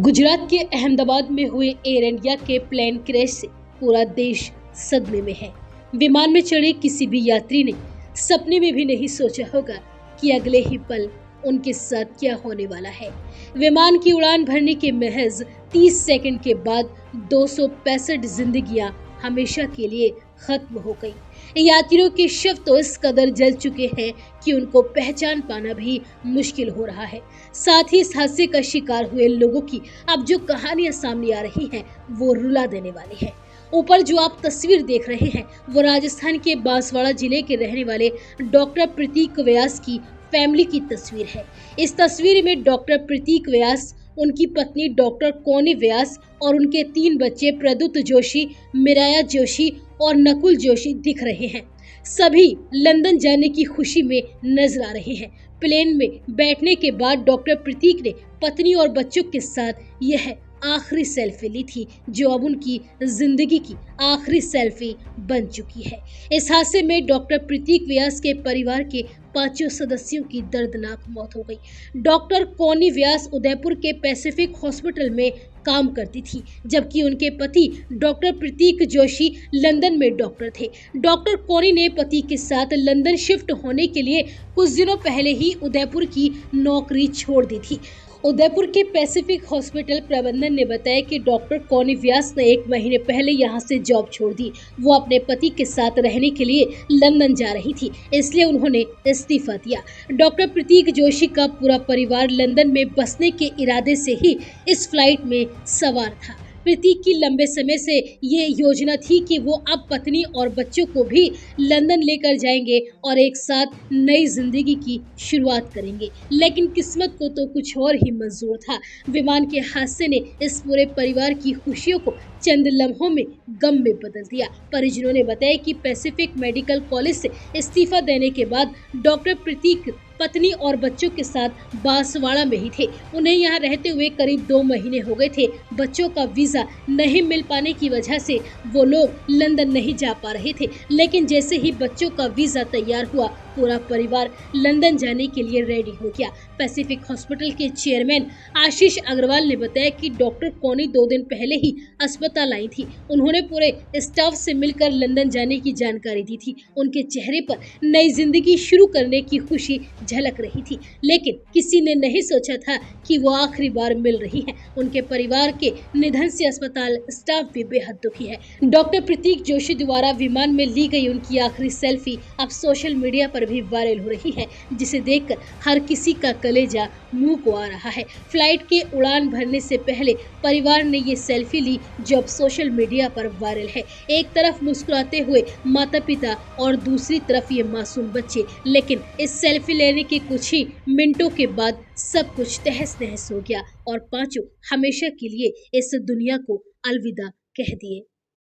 गुजरात के अहमदाबाद में हुए एयर इंडिया के प्लेन क्रैश से पूरा देश सदमे में है। विमान में चढ़े किसी भी यात्री ने सपने में भी नहीं सोचा होगा कि अगले ही पल उनके साथ क्या होने वाला है। विमान की उड़ान भरने के महज 30 सेकंड के बाद 265 जिंदगियां हमेशा के लिए खत्म हो गई। यात्रियों के शव तो इस कदर जल चुके हैं कि उनको पहचान पाना भी मुश्किल हो रहा है। साथ ही इस हादसे का शिकार हुए लोगों की अब जो कहानियां सामने आ रही हैं वो रुला देने वाली है। ऊपर जो आप तस्वीर देख रहे हैं वो राजस्थान के बांसवाड़ा जिले के रहने वाले डॉक्टर प्रतीक व्यास की फैमिली की तस्वीर है। इस तस्वीर में डॉक्टर प्रतीक व्यास, उनकी पत्नी डॉक्टर कोनी व्यास और उनके 3 बच्चे प्रदुत जोशी, मिराया जोशी और नकुल जोशी दिख रहे हैं। सभी लंदन जाने की खुशी में नजर आ रहे हैं। प्लेन में बैठने के बाद डॉक्टर प्रतीक ने पत्नी और बच्चों के साथ यह आखिरी सेल्फी ली थी, जो अब उनकी जिंदगी की आखिरी सेल्फी बन चुकी है। इस हादसे में डॉक्टर प्रतीक व्यास के परिवार के 5 सदस्यों की दर्दनाक मौत हो गई। डॉक्टर कोनी व्यास उदयपुर के पैसिफिक हॉस्पिटल में काम करती थी, जबकि उनके पति डॉक्टर प्रतीक जोशी लंदन में डॉक्टर थे। डॉक्टर कोनी ने पति के साथ लंदन शिफ्ट होने के लिए कुछ दिनों पहले ही उदयपुर की नौकरी छोड़ दी थी। उदयपुर के पैसिफिक हॉस्पिटल प्रबंधन ने बताया कि डॉक्टर कोनी व्यास ने 1 महीने पहले यहां से जॉब छोड़ दी। वो अपने पति के साथ रहने के लिए लंदन जा रही थी, इसलिए उन्होंने इस्तीफा दिया। डॉक्टर प्रतीक जोशी का पूरा परिवार लंदन में बसने के इरादे से ही इस फ्लाइट में सवार था। प्रतीक की लंबे समय से ये योजना थी कि वो अब पत्नी और बच्चों को भी लंदन लेकर जाएंगे और एक साथ नई जिंदगी की शुरुआत करेंगे, लेकिन किस्मत को तो कुछ और ही मंजूर था। विमान के हादसे ने इस पूरे परिवार की खुशियों को चंद लम्हों में गम में बदल दिया। परिजनों ने बताया कि पैसिफिक मेडिकल कॉलेज से इस्तीफा देने के बाद डॉक्टर प्रतीक पत्नी और बच्चों के साथ बांसवाड़ा में ही थे। उन्हें यहाँ रहते हुए करीब 2 महीने हो गए थे। बच्चों का वीजा नहीं मिल पाने की वजह से वो लोग लंदन नहीं जा पा रहे थे, लेकिन जैसे ही बच्चों का वीजा तैयार हुआ, पूरा परिवार लंदन जाने के लिए रेडी हो गया। पैसिफिक हॉस्पिटल के चेयरमैन आशीष अग्रवाल ने बताया कि डॉक्टर कोनी 2 दिन पहले ही अस्पताल आई थी। उन्होंने पूरे स्टाफ से मिलकर लंदन जाने की जानकारी दी थी। उनके चेहरे पर नई जिंदगी शुरू करने की खुशी झलक रही थी, लेकिन किसी ने नहीं सोचा था कि वो आखिरी बार मिल रही हैं। उनके परिवार के निधन से अस्पताल स्टाफ भी बेहद दुखी है। डॉक्टर प्रतीक जोशी द्वारा विमान में ली गई उनकी आखिरी सेल्फी अब सोशल मीडिया पर भी वायरल हो रही है, जिसे देखकर हर किसी का कलेजा मुंह को आ रहा है। फ्लाइट के उड़ान भरने से पहले परिवार ने ये सेल्फी ली, जो अब सोशल मीडिया पर वायरल है। एक तरफ मुस्कुराते हुए माता पिता और दूसरी तरफ ये मासूम बच्चे, लेकिन इस सेल्फी लेने के कुछ ही मिनटों के बाद सब कुछ तहस नहस हो गया और पांचों हमेशा के लिए इस दुनिया को अलविदा कह दिए।